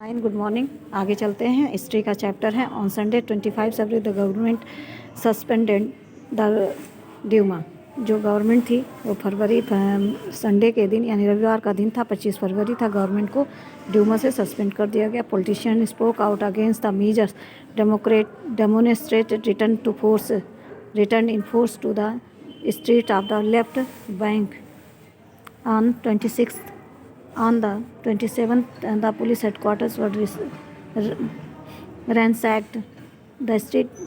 Fine, good morning. आगे चलते हैं। हिस्ट्री का चैप्टर है। On Sunday 25 February the government suspended the Duma. जो गवर्नमेंट थी वो संडे के दिन यानी रविवार का दिन था, 25 फरवरी था। गवर्नमेंट को ड्यूमा से सस्पेंड कर दिया गया। Politician spoke out against the measures demonstrated return in force to the street of the left bank on 26th. On the 27th, the police headquarters were ransacked. The street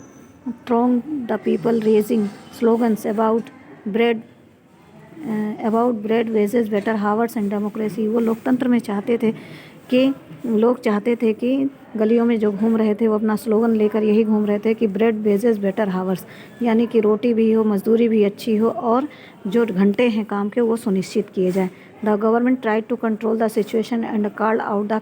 thronged the people raising slogans about bread, wages, better hours and democracy. वो लोकतंत्र में चाहते थे कि लोग चाहते थे कि गलियों में जो घूम रहे थे वो अपना स्लोगन लेकर यही घूम रहे थे कि ब्रेड वेजेस बेटर हावर्स, यानी कि रोटी भी हो, मजदूरी भी अच्छी हो और जो घंटे हैं काम के वो सुनिश्चित किए जाए। The government tried to control the situation and called out the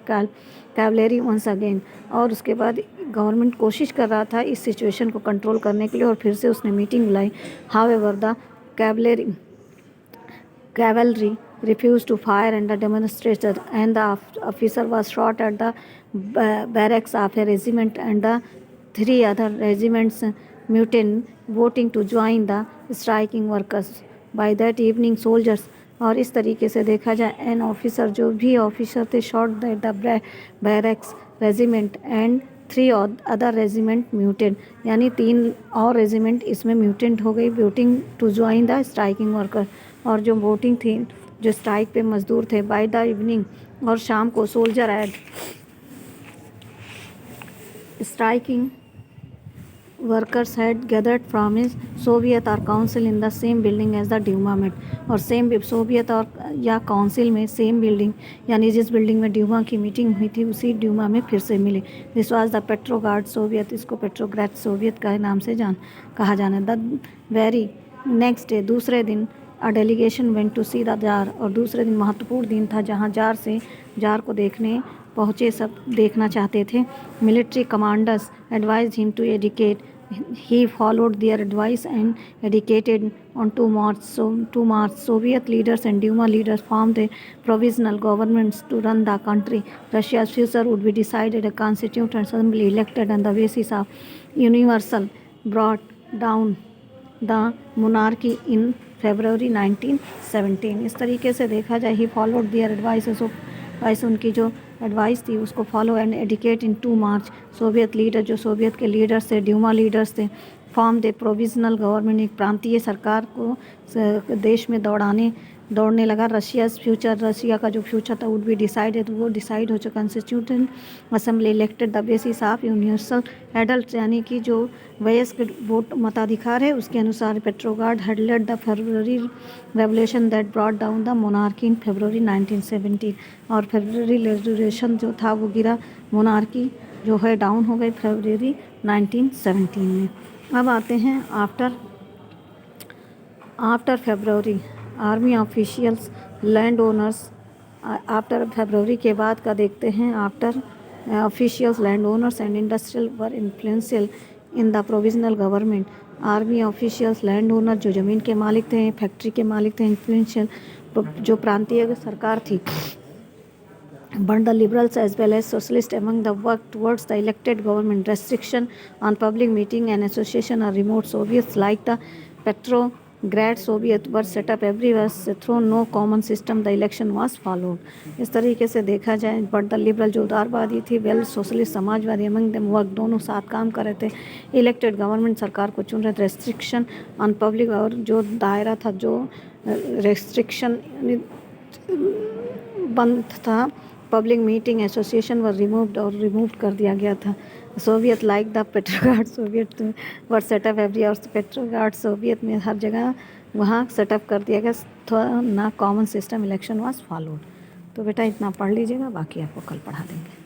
cavalry once again. और उसके बाद गवर्नमेंट कोशिश कर रहा था इस सिचुएशन को कंट्रोल करने के लिए और फिर से उसने मीटिंग बुलाई। However the cavalry refused to fire and the demonstrators and the officer was shot at the barracks of a regiment and the 3 other regiments mutinied, voting to join the striking workers. By that evening soldiers, और इस तरीके से देखा जाए an officer, जो भी officer थे, shot at the barracks regiment and 3 other regiment mutant, यानी 3 और रेजिमेंट इसमें म्यूटेंट हो गई, voting to join the striking worker. और जो वोटिंग थी, जो स्ट्राइक पे मजदूर थे, बाय द इवनिंग, और शाम को soldier and striking workers had gathered from his soviet और council in the same building as the Duma met. और सेम सोवियत और या काउंसिल में सेम बिल्डिंग, यानी जिस बिल्डिंग में ड्यूमा की मीटिंग हुई थी उसी ड्यूमा में फिर से मिले। This was the Petrograd Soviet, इसको पेट्रोग्राड सोवियत का नाम से कहा जाना। द वेरी नेक्स्ट डे, दूसरे दिन, a delegation went to see the tsar. और दूसरे दिन महत्वपूर्ण दिन था जहाँ जार को देखने पहुँचे, सब देखना चाहते थे। Military commanders advise him to abdicate. He followed their advice and dedicated on 2 March. Soviet leaders and Duma leaders formed a provisional government to run the country. Russia's future would be decided a constituent assembly elected on the basis of universal brought down the monarchy in February 1917. इस तरीके से देखा जाए, he followed their advice, उनकी जो advice थी उसको follow and adequate in 2 March. Soviet leader, जो सोवियत के लीडर्स थे, ड्यूमा लीडर्स थे, फॉर्म दे प्रोविजनल गवर्नमेंट, एक प्रांतीय सरकार को देश में दौड़ने लगा। रशियाज़ फ्यूचर, रशिया का जो फ्यूचर था वुड बी डिसाइडेड, वो डिसाइड हो चुका। Constituent assembly elected the basis of universal adult, यानी कि जो वयस्क वोट मताधिकार है उसके अनुसार। Petrograd had led the February revolution that brought down the monarchy in February 1917। और फरवरी रेवोल्यूशन जो था वो गिरा, मोनार्की जो है डाउन हो गई फरवरी 1917 में। अब आते हैं after February, army officials, land owners. After February के बाद का देखते हैं। After officials, land owners and industrial were influential in the provisional government. Army officials, land owner, जो ज़मीन के मालिक थे, फैक्ट्री के मालिक थे, इन्फ्लुएंशियल जो प्रांतीय सरकार थी, but the liberals as well as socialists among the work towards the elected government. Restriction on public meeting and association are remote. Soviets like the Petrograd Soviet were set up everywhere through no common system. The election was followed. इस तरीके से देखा जाए, but the liberal जो उदारवादी थी, well socialist Samajwadi, among them work, दोनों साथ काम कर रहे थे। इलेक्टेड गवर्नमेंट, सरकार को चुन रहे थे। रेस्ट्रिक्शन ऑन पब्लिक, और जो दायरा था, जो रेस्ट्रिक्शन बंद था, पब्लिक मीटिंग एसोसिएशन वर रिमूव्ड कर दिया गया था। Soviet like the Petrograd Soviet were set up every, और पेट्रोग्राड सोवियत में हर जगह वहाँ सेटअप कर दिया गया ना common system, election was followed. तो बेटा इतना पढ़ लीजिएगा, बाकी आपको कल पढ़ा देंगे।